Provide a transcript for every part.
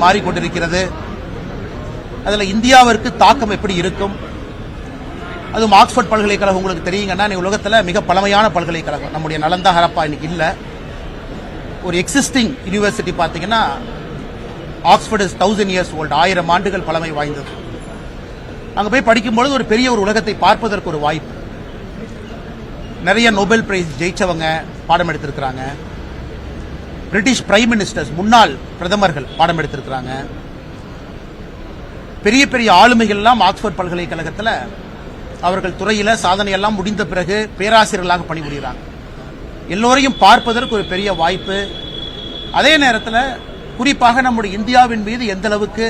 மாறிக்கொண்டிருக்கிறது. அதில் இந்தியாவிற்கு தாக்கம் எப்படி இருக்கும்? அதுவும் ஆக்ஸ்போர்ட் பல்கலைக்கழகம் உங்களுக்கு தெரியுங்கன்னா உலகத்தில் மிக பழமையான பல்கலைக்கழகம். நம்முடைய நலந்தா ஹரப்பா இன்னைக்கு இல்லை. ஒரு எக்ஸிஸ்டிங் யூனிவர்சிட்டி பார்த்தீங்கன்னா ஆக்ஸ்போர்ட் இஸ் 1000 years old, 1000 ஆண்டுகள் பழமை வாய்ந்தது. அங்கே போய் படிக்கும்பொழுது ஒரு பெரிய ஒரு உலகத்தை பார்ப்பதற்கு ஒரு வாய்ப்பு. நிறைய நோபல் பிரைஸ் ஜெயிச்சவங்க பாடம் எடுத்திருக்கிறாங்க. பிரிட்டிஷ் பிரைம் மினிஸ்டர்ஸ், முன்னாள் பிரதமர்கள் பாடம் எடுத்திருக்கிறாங்க. பெரிய பெரிய ஆளுமைகள்லாம் ஆக்ஸ்போர்ட் பல்கலைக்கழகத்தில் அவர்கள் துறையில சாதனையெல்லாம் முடிந்த பிறகு பேராசிரியர்களாக பணிபுரிகிறாங்க. எல்லோரையும் பார்ப்பதற்கு ஒரு பெரிய வாய்ப்பு. அதே நேரத்தில் குறிப்பாக நம்முடைய இந்தியாவின் மீது எந்த அளவுக்கு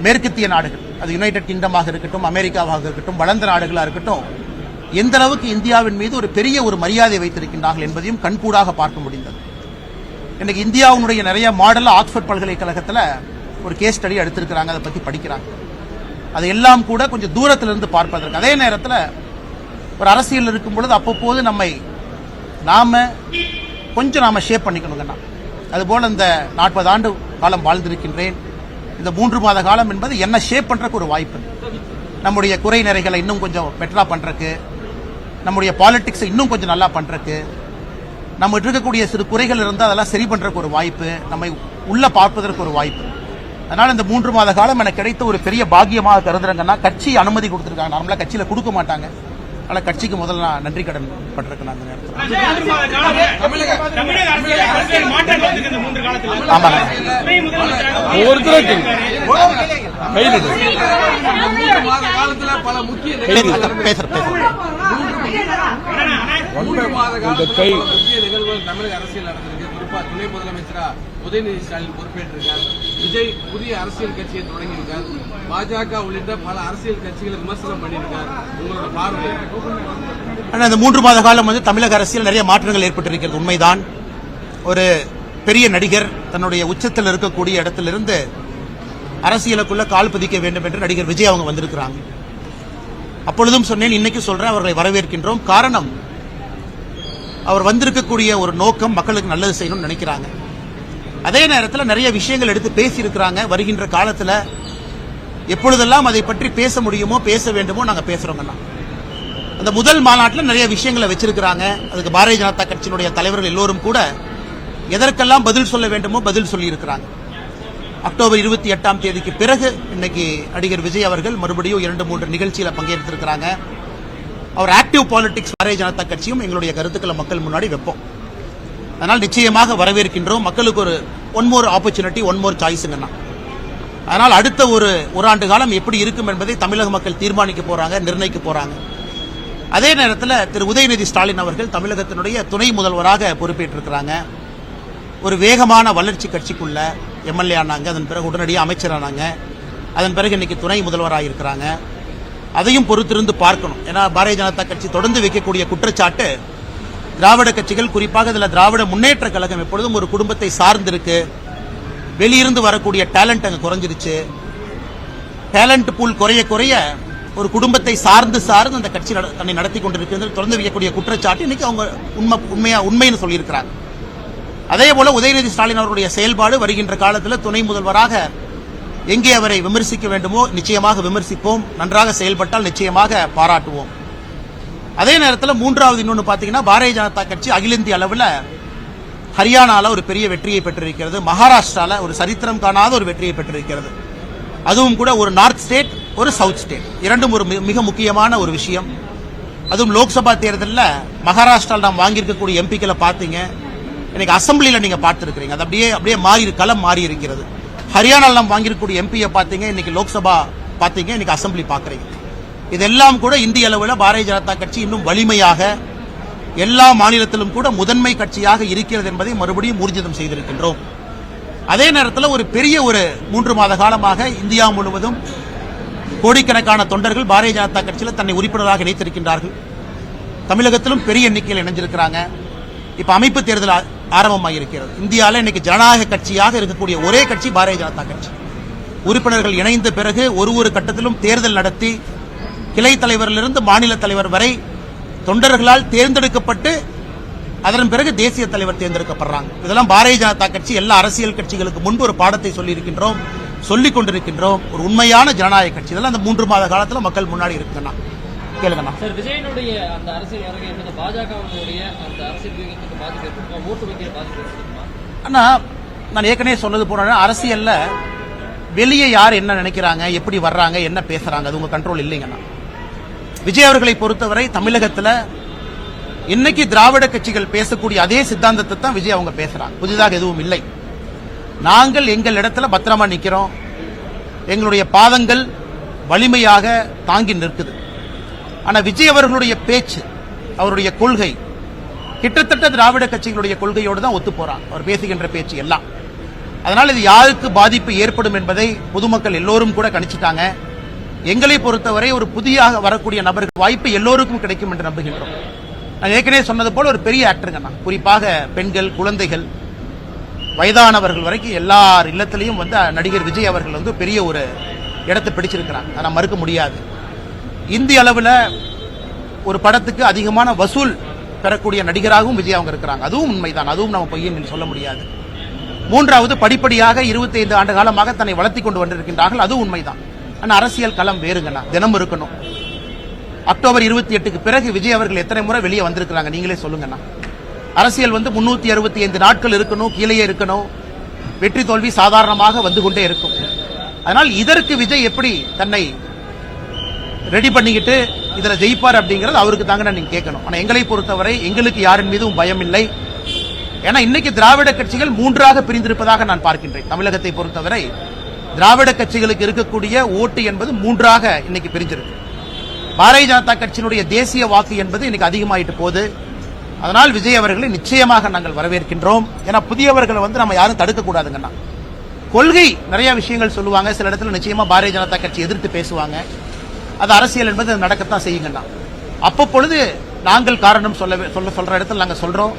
மேற்கத்திய நாடுகள், அது யுனைடெட் கிங்டமாக இருக்கட்டும், அமெரிக்காவாக இருக்கட்டும், வளர்ந்த நாடுகளாக இருக்கட்டும், எந்த அளவுக்கு இந்தியாவின் மீது ஒரு பெரிய ஒரு மரியாதை வைத்திருக்கின்றார்கள் என்பதையும் கண்கூடாக பார்க்க முடிந்தது. இன்னைக்கு இந்தியாவுடைய நிறைய மாடல் ஆக்ஸ்போர்ட் பல்கலைக்கழகத்தில் ஒரு கேஸ் ஸ்டடி எடுத்திருக்கிறாங்க, அதை பற்றி படிக்கிறாங்க. அதையெல்லாம் கூட கொஞ்சம் தூரத்திலிருந்து பார்ப்பதற்கு. அதே நேரத்தில் ஒரு அரசியல் இருக்கும் பொழுது அப்பப்போது நாம கொஞ்சம் ஷேப் பண்ணிக்கணுங்கண்ணா. அதுபோல் இந்த 40 ஆண்டு காலம் வாழ்ந்திருக்கின்றேன். இந்த 3 மாத காலம் என்பது என்ன ஷேப் பண்றதுக்கு ஒரு வாய்ப்பு. நம்முடைய குறை நிறைகளை இன்னும் கொஞ்சம் பெட்டரா பண்றதுக்கு, நம்முடைய பாலிடிக்ஸை இன்னும் கொஞ்சம் நல்லா பண்றதுக்கு, நம்ம இருக்கக்கூடிய சிறு குறைகள் இருந்தால் அதெல்லாம் சரி பண்றதுக்கு ஒரு வாய்ப்பு, நம்மை உள்ள பார்ப்பதற்கு ஒரு வாய்ப்பு. அதனால இந்த 3 மாத காலம் எனக்கு கிடைத்த ஒரு பெரிய பாக்கியமாக கருதுறேங்கன்னா, கட்சி அனுமதி கொடுத்துருக்காங்க. நார்மலா கட்சியில கொடுக்க மாட்டாங்க. அதனால கட்சிக்கு முதல்ல நான் நன்றி கடன் பட்டிருக்கேன். அந்த நேரத்தில் தமிழக அரசியல் நடந்திருக்கு. குறிப்பா துணை முதலமைச்சரா உதயநிதி ஸ்டாலின் பொறுப்பேற்றிருக்கார். விஜய் புதிய அரசியல் கட்சியை தொடங்கியிருக்கார். பாஜக உள்ளிட்ட பல அரசியல் கட்சிகளை விமர்சனம் பண்ணியிருக்கார். உங்களோட பார்வை? இந்த 3 மாத காலம் தமிழக அரசியல் நிறைய மாற்றங்கள் ஏற்பட்டிருக்கிறது, உண்மைதான். ஒரு பெரிய நடிகர் தன்னுடைய உச்சத்தில் இருக்கக்கூடிய இடத்திலிருந்து அரசியலுக்குள்ள கால் பதிக்க வேண்டும் என்று நடிகர் விஜய் அவங்க வந்திருக்கிறாங்க. அப்பொழுதும் சொன்னேன், இன்னைக்கு சொல்றேன், அவர்களை வரவேற்கின்றோம். காரணம், அவர் வந்திருக்கக்கூடிய ஒரு நோக்கம் மக்களுக்கு நல்லது செய்யணும்னு நினைக்கிறாங்க. அதே நேரத்தில் நிறைய விஷயங்கள் எடுத்து பேசியிருக்கிறாங்க. வருகின்ற காலத்தில் எப்பொழுதெல்லாம் அதை பற்றி பேச முடியுமோ பேச வேண்டுமோ நாங்கள் பேசுறோங்கண்ணா. அந்த முதல் மாநாட்டில் நிறைய விஷயங்களை வச்சிருக்கிறாங்க. அதுக்கு பாரதிய ஜனதா கட்சியினுடைய தலைவர்கள் எல்லோரும் கூட எதற்கெல்லாம் பதில் சொல்ல வேண்டுமோ பதில் சொல்லி இருக்கிறாங்க. அக்டோபர் 28ஆம் தேதிக்கு பிறகு இன்னைக்கு நடிகர் விஜய் அவர்கள் மறுபடியும் 2-3 நிகழ்ச்சியில் பங்கேற்றிருக்கிறாங்க. அவர் ஆக்டிவ் பாலிடிக்ஸ் பாரதிய ஜனதா கட்சியும் எங்களுடைய கருத்துக்களை மக்கள் முன்னாடி வைப்போம். அதனால் நிச்சயமாக வரவேற்கின்றோம். மக்களுக்கு ஒரு one more opportunity, one more சாய்ஸுங்கண்ணா. அதனால் அடுத்த ஒரு ஆண்டு காலம் எப்படி இருக்கும் என்பதை தமிழக மக்கள் தீர்மானிக்க போறாங்க, நிர்ணயிக்க போறாங்க. அதே நேரத்தில் திரு உதயநிதி ஸ்டாலின் அவர்கள் தமிழகத்தினுடைய துணை முதல்வராக பொறுப்பேற்றிருக்கிறாங்க. ஒரு வேகமான வளர்ச்சி கட்சிக்குள்ள எம்எல்ஏ ஆனாங்க. அதன் பிறகு உடனடியாக அமைச்சரானாங்க. அதன் பிறகு இன்னைக்கு துணை முதல்வராக இருக்கிறாங்க. அதையும் பொறுத்திருந்து பார்க்கணும். ஏன்னா பாரதிய ஜனதா கட்சி தொடர்ந்து வைக்கக்கூடிய குற்றச்சாட்டு, திராவிட கட்சிகள், குறிப்பாக இதில் திராவிட முன்னேற்ற கழகம் எப்பொழுதும் ஒரு குடும்பத்தை சார்ந்திருக்கு. வெளியிருந்து வரக்கூடிய டேலண்ட் அங்கே குறைஞ்சிருச்சு. டேலண்ட் பூல் குறைய குறைய ஒரு குடும்பத்தை சார்ந்து அந்த கட்சி தன்னை நடத்தி கொண்டிருக்கிறது தொடர்ந்து வைக்கக்கூடிய குற்றச்சாட்டு இன்னைக்கு அவங்க உண்மைன்னு சொல்லியிருக்கிறாங்க. அதே போல உதயநிதி ஸ்டாலின் அவர்களுடைய செயல்பாடு வருகின்ற காலத்தில் துணை முதல்வராக எங்கே அவரை விமர்சிக்க வேண்டுமோ நிச்சயமாக விமர்சிப்போம். நன்றாக செயல்பட்டால் நிச்சயமாக பாராட்டுவோம். அதே நேரத்தில் மூன்றாவது இன்னொன்று பார்த்தீங்கன்னா, பாரதிய ஜனதா கட்சி அகில இந்திய அளவில் ஹரியானால ஒரு பெரிய வெற்றியை பெற்றிருக்கிறது. மகாராஷ்டிரால ஒரு சரித்திரம் காணாத ஒரு வெற்றியை பெற்றிருக்கிறது. அதுவும் கூட ஒரு நார்த் ஸ்டேட், ஒரு சவுத் ஸ்டேட், இரண்டும் ஒரு மிக முக்கியமான ஒரு விஷயம். அதுவும் லோக்சபா தேர்தலில் மகாராஷ்டிராவில் நாம் வாங்கியிருக்கக்கூடிய எம்பிக்களை பார்த்தீங்க, இன்னைக்கு அசம்பிளியில் நீங்க பார்த்திருக்கிறீங்க. அது அப்படியே மாறி களம் மாறி இருக்கிறது. ஹரியானாவில் நாம் வாங்கியிருக்கக்கூடிய எம்பியை பார்த்தீங்க, இன்னைக்கு லோக்சபா பார்த்தீங்க, இன்னைக்கு அசம்பிளி பார்க்குறீங்க. இதெல்லாம் கூட இந்திய அளவில் பாரதிய ஜனதா கட்சி இன்னும் வலிமையாக எல்லா மாநிலத்திலும் கூட முதன்மை கட்சியாக இருக்கிறது என்பதை மறுபடியும் ஊர்ஜிதம் செய்திருக்கின்றோம். அதே நேரத்தில் ஒரு பெரிய ஒரு 3 மாத காலமாக இந்தியா முழுவதும் கோடிக்கணக்கான தொண்டர்கள் பாரதிய ஜனதா கட்சியில் தன்னை உறுப்பினராக இணைத்திருக்கின்றார்கள். தமிழகத்திலும் பெரிய எண்ணிக்கையில் இணைஞ்சிருக்கிறாங்க. இப்ப அமைப்பு தேர்தல் ஆரம்பமாகியிருக்கிறது. இந்தியாவில் இன்னைக்கு ஜனநாயக கட்சியாக இருக்கக்கூடிய ஒரே கட்சி பாரதிய ஜனதா கட்சி. உறுப்பினர்கள் இணைந்த பிறகு ஒரு கட்டத்திலும் தேர்தல் நடத்தி கிளை தலைவரிலிருந்து மாநில தலைவர் வரை தொண்டர்களால் தேர்ந்தெடுக்கப்பட்டு அதன் பிறகு தேசிய தலைவர் தேர்ந்தெடுக்கப்படுறாங்க. இதெல்லாம் பாரதிய ஜனதா கட்சி எல்லா அரசியல் கட்சிகளுக்கு முன்பு ஒரு பாடத்தை சொல்லியிருக்கின்றோம், சொல்லிக் கொண்டிருக்கின்றோம். ஒரு உண்மையான ஜனநாயக கட்சி. இதெல்லாம் அந்த 3 மாத காலத்தில் மக்கள் முன்னாடி இருக்குன்னா கேளுங்கண்ணா. சார், விஜயனுடைய அந்த அரசியல் வருகை என்பது பாஜகவினுடைய அந்த அரசியல் வியூகத்துக்கு பாதிப்பு ஏற்படுமா, ஓட்டு வங்கியில் பாதிப்பு ஏற்படுமா? அண்ணா, நான் ஏற்கனவே சொன்னது போன அரசியல்ல வெளியே யார் என்ன நினைக்கிறாங்க, எப்படி வர்றாங்க, என்ன பேசுறாங்க, அது உங்க கண்ட்ரோல் இல்லைங்கண்ணா. விஜய் அவர்களை பொறுத்தவரை தமிழகத்தில் இன்னைக்கு திராவிட கட்சிகள் பேசக்கூடிய அதே சித்தாந்தத்தை தான் விஜய் அவங்க பேசுறாங்க. புதிதாக எதுவும் இல்லை. நாங்கள் எங்கள் இடத்துல பத்திரமா நிக்கிறோம். எங்களுடைய பாதங்கள் வலிமையாக தாங்கி நிற்குது. ஆனா விஜய் அவர்களுடைய பேச்சு, அவருடைய கொள்கை கிட்டத்தட்ட திராவிட கட்சிகளுடைய கொள்கையோடு தான் ஒத்து போறாங்க. அவர் பேசுகின்ற பேச்சு எல்லாம். அதனால் இது யாருக்கு பாதிப்பு ஏற்படும் என்பதை பொதுமக்கள் எல்லோரும் கூட கணிச்சிட்டாங்க. எங்களை பொறுத்தவரை ஒரு புதியாக வரக்கூடிய நபருக்கு வாய்ப்பு எல்லோருக்கும் கிடைக்கும் என்று நம்புகின்றோம். நான் ஏற்கனவே சொன்னது போல ஒரு பெரிய ஆக்டருங்க. குறிப்பாக பெண்கள், குழந்தைகள், வயதானவர்கள் வரைக்கும் எல்லார் இல்லத்திலையும் நடிகர் விஜய் அவர்கள் பெரிய ஒரு இடத்தை பிடிச்சிருக்கிறாங்க. அதை மறுக்க முடியாது. இந்திய அளவில் ஒரு படத்துக்கு அதிகமான வசூல் பெறக்கூடிய நடிகராகவும் விஜய் அவங்க இருக்கிறாங்க. அதுவும் உண்மைதான். அதுவும் நம்ம பொய்ன்னு சொல்ல முடியாது. மூன்றாவது, படிப்படியாக 25 ஆண்டு காலமாக தன்னை வளர்த்தி கொண்டு வந்திருக்கின்றார்கள். அதுவும் உண்மைதான். ஆனால் அரசியல் களம் வேறுங்கண்ணா. தினம் இருக்கணும். அக்டோபர் 28க்கு பிறகு விஜய் அவர்கள் எத்தனை முறை வெளியே வந்திருக்கிறாங்க நீங்களே சொல்லுங்கண்ணா. அரசியல் 365 நாட்கள் இருக்கணும், கீழே இருக்கணும். வெற்றி தோல்வி சாதாரணமாக வந்து கொண்டே இருக்கும். அதனால் இதற்கு விஜய் எப்படி தன்னை ரெடி பண்ணிக்கிட்டு இதுல ஜெயிப்பார் அப்படிங்கிறது அவருக்கு தாங்க நீங்க கேட்கணும். ஆனா எங்களை பொறுத்தவரை எங்களுக்கு யாரின் மீதும் பயம் இல்லை. ஏன்னா இன்னைக்கு திராவிட கட்சிகள் 3ஆக பிரிந்திருப்பதாக நான் பார்க்கின்றேன். தமிழகத்தை பொறுத்தவரை திராவிட கட்சிகளுக்கு இருக்கக்கூடிய ஓட்டு என்பது 3ஆக இன்னைக்கு பிரிஞ்சிருக்கு. பாரதிய ஜனதா கட்சியினுடைய தேசிய வாக்கு என்பது இன்னைக்கு அதிகமாயிட்டு போகுது. அதனால் விஜய் அவர்களை நிச்சயமாக நாங்கள் வரவேற்கின்றோம். ஏன்னா புதியவர்களை நம்ம யாரும் தடுக்க கூடாதுங்கண்ணா. கொள்கை நிறைய விஷயங்கள் சொல்லுவாங்க. சில இடத்துல நிச்சயமா பாரதிய ஜனதா கட்சி எதிர்த்து பேசுவாங்க. அது அரசியல் என்பது நடக்கத்தான் செய்யுங்கண்ணா. அப்பொழுது நாங்கள் காரணம் சொல்ற இடத்துல நாங்க சொல்றோம்.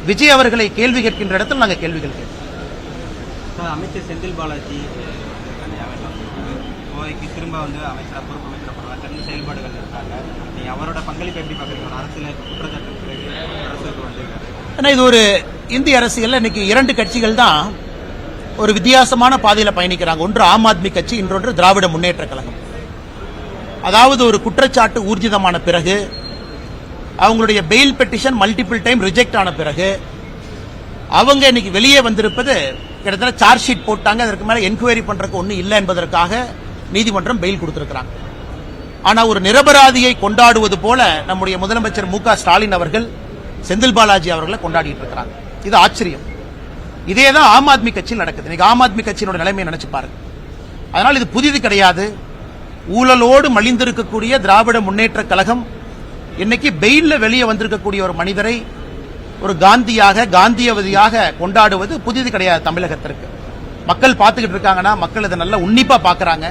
விஜய் அவர்களை கேள்வி கேட்கின்ற இடத்துல நாங்கள் கேள்விகள் கேட்கிறோம். அமைச்சர் செந்தில் பாலாஜி கோவைக்கு திரும்ப அமைச்சராக பொறுப்பமைக்கப்படலாம் கருத்து செயல்பாடுகள் இருக்காங்க. நீங்க அவரோட பங்களிப்பு எப்படி பாக்குறீங்க? அரசியல் குற்றச்சாட்டு அரசுக்கு ஏன்னா இது ஒரு இந்திய அரசியல். இன்னைக்கு 2 கட்சிகள் தான் ஒரு வித்தியாசமான பாதையில் பயணிக்கிறாங்க. ஒன்று ஆம் ஆத்மி கட்சி, இன்னொன்று திராவிட முன்னேற்ற கழகம். அதாவது ஒரு குற்றச்சாட்டு ஊர்ஜிதமான பிறகு, அவங்களுடைய bail petition multiple time reject ஆன பிறகு, அவங்க இன்னைக்கு வெளியே வந்திருப்பது கிட்டத்தட்ட சார்ஜ் ஷீட் போட்டாங்க. அதற்கு மேல என்கொயரி பண்றதுக்கு ஒன்றும் இல்லை என்பதற்காக நீதிமன்றம் பெயில் கொடுத்திருக்கிறாங்க. ஆனா ஒரு நிரபராதியை கொண்டாடுவது போல நம்முடைய முதலமைச்சர் மு க ஸ்டாலின் அவர்கள் செந்தில் பாலாஜி அவர்களை கொண்டாடிட்டு இருக்கிறாங்க. இது ஆச்சரியம். இதேதான் ஆம் ஆத்மி கட்சியில் நடக்குது. இன்னைக்கு ஆம் ஆத்மி கட்சியினோட நிலைமையை நினைச்சு பாருங்க. அதனால் இது புதிது கிடையாது. ஊழலோடு மலிந்திருக்கக்கூடிய திராவிட முன்னேற்ற கழகம் இன்னைக்கு பெயில்ல வெளியே வந்திருக்கக்கூடிய ஒரு மனிதரை ஒரு காந்தியவதியாக கொண்டாடுவது புதிது கிடையாது. தமிழகத்திற்கு மக்கள் பார்த்துக்கிட்டு இருக்காங்கன்னா, மக்கள் இதை நல்லா உன்னிப்பா பார்க்கறாங்க.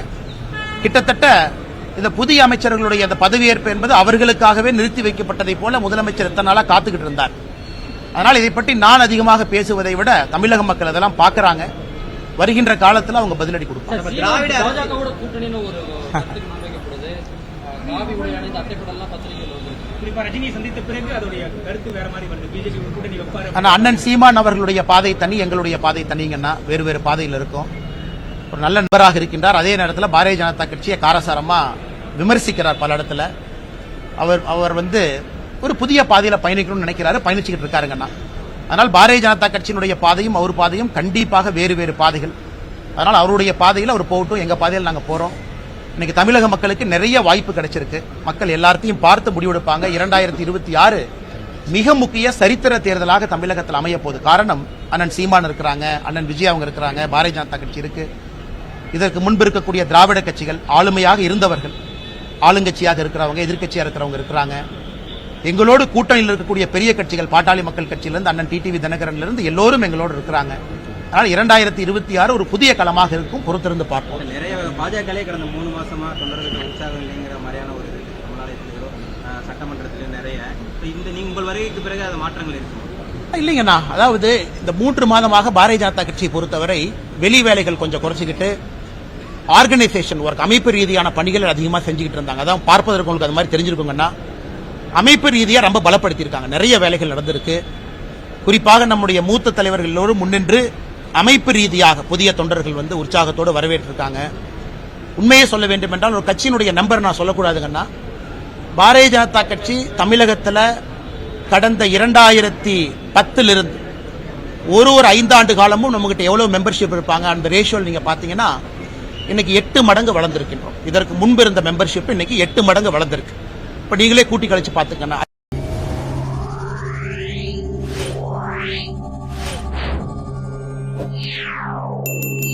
கிட்டத்தட்ட இந்த புதிய அமைச்சர்களுடைய அந்த பதவியேற்பு என்பது அவர்களுக்காகவே நிறுத்தி வைக்கப்பட்டதை போல முதலமைச்சர் எத்தனை நாளா காத்துக்கிட்டு இருந்தார். அதனால் இதை பற்றி நான் அதிகமாக பேசுவதை விட தமிழக மக்கள் அதெல்லாம் பார்க்கறாங்க. வருகின்ற காலத்தில் அவங்க பதிலடி கொடுப்பாங்க. பாஜகவோட கூட்டணின்னு ஒரு முன்வைக்கப்படுது. காவி உடையான இந்த அட்டைப்படலாம் பத்திரிகைகள் வந்து குறிப்பா ரஜினியை சந்தித்த பிறகு அதோடைய கருத்து வேற மாதிரி வந்து பிஜேபி கூட்டணி வைப்பாரு. ஆனா அண்ணன் சீமான் அவர்களுடைய பாதை தனி, எங்களுடைய பாதை தனிங்கன்னா வேறு வேறு பாதையில் இருக்கும். ஒரு நல்ல நண்பராக இருக்கின்றார். அதே நேரத்தில் பாரதிய ஜனதா கட்சியை காரசாரமா விமர்சிக்கிறார் பல இடத்துல. அவர் ஒரு புதிய பாதையில பயணிக்கணும்னு நினைக்கிறாரு, பயணிச்சுக்கிட்டு இருக்காருங்கண்ணா. அதனால் பாரதிய ஜனதா கட்சியினுடைய பாதையும் அவர் பாதையும் கண்டிப்பாக வேறு வேறு பாதைகள். அதனால் அவருடைய பாதையில் அவர் போகட்டும், எங்க பாதையில் நாங்க போறோம். இன்னைக்கு தமிழக மக்களுக்கு நிறைய வாய்ப்பு கிடைச்சிருக்கு. மக்கள் எல்லாத்தையும் பார்த்து முடிவெடுப்பாங்க. 2026 மிக முக்கிய சரித்திர தேர்தலாக தமிழகத்தில் அமைய போகுது. காரணம், அண்ணன் சீமான் இருக்கிறாங்க, அண்ணன் விஜய் அவங்க இருக்கிறாங்க, பாரதிய ஜனதா கட்சி இருக்கு. இதற்கு முன்பு இருக்கக்கூடிய திராவிட கட்சிகள் ஆளுமையாக இருந்தவர்கள், ஆளுங்கட்சியாக இருக்கிறவங்க, எதிர்கட்சியாக இருக்கிறவங்க இருக்கிறாங்க. எங்களோடு கூட்டணியில் இருக்கக்கூடிய பெரிய கட்சிகள், பாட்டாளி மக்கள் கட்சியிலிருந்து அண்ணன் டிடிவி தினகரனிலிருந்து எல்லோரும் எங்களோடு இருக்கிறாங்க. அதனால் 2026 ஒரு புதிய களமாக இருக்கும். பொறுத்திருந்து பார்ப்போம். நிறைய பாஜகலே கடந்த 3 மாசமா தொண்டர்களுக்கு உற்சாகம் இல்லைங்கிற மாதிரியான ஒரு தமிழ்நாட்டிலோ சட்டமன்றத்திலும் நிறைய உங்கள் வருகைக்கு பிறகு அது மாற்றங்கள் இருக்கு இல்லைங்கண்ணா. அதாவது இந்த 3 மாதமாக பாரதிய ஜனதா கட்சியை பொறுத்தவரை வெளி வேலைகள் கொஞ்சம் குறைச்சிக்கிட்டு ஆர்கனைசேஷன் ஒர்க், அமைப்பு ரீதியான பணிகள் அதிகமாக செஞ்சுக்கிட்டு இருந்தாங்க. அதான் பார்ப்பதற்கு உங்களுக்கு அது மாதிரி தெரிஞ்சிருக்குங்கன்னா, அமைப்பு ரீதியாக ரொம்ப பலப்படுத்தியிருக்காங்க. நிறைய வேலைகள் நடந்திருக்கு. குறிப்பாக நம்முடைய மூத்த தலைவர்கள் எல்லோரும் முன்னின்று அமைப்பு ரீதியாக புதிய தொண்டர்கள் வந்து உற்சாகத்தோடு வரவேற்றிருக்காங்க. உண்மையை சொல்ல வேண்டும் என்றால் ஒரு கட்சியினுடைய நம்பர் நான் சொல்லக்கூடாதுங்கன்னா, பாரதிய ஜனதா கட்சி தமிழகத்தில் கடந்த 2010 ஒரு 5 ஆண்டு காலமும் நம்மகிட்ட எவ்வளவு மெம்பர்ஷிப் இருப்பாங்க அந்த ரேஷியோ நீங்க பாத்தீங்கன்னா இன்னைக்கு 8 மடங்கு வளர்ந்திருக்கின்றோம். இதற்கு முன்பு இருந்த மெம்பர்ஷிப் இன்னைக்கு 8 மடங்கு வளர்ந்திருக்கு. இப்ப நீங்களே கூட்டி கழிச்சு பாத்துக்கணும். Yeah.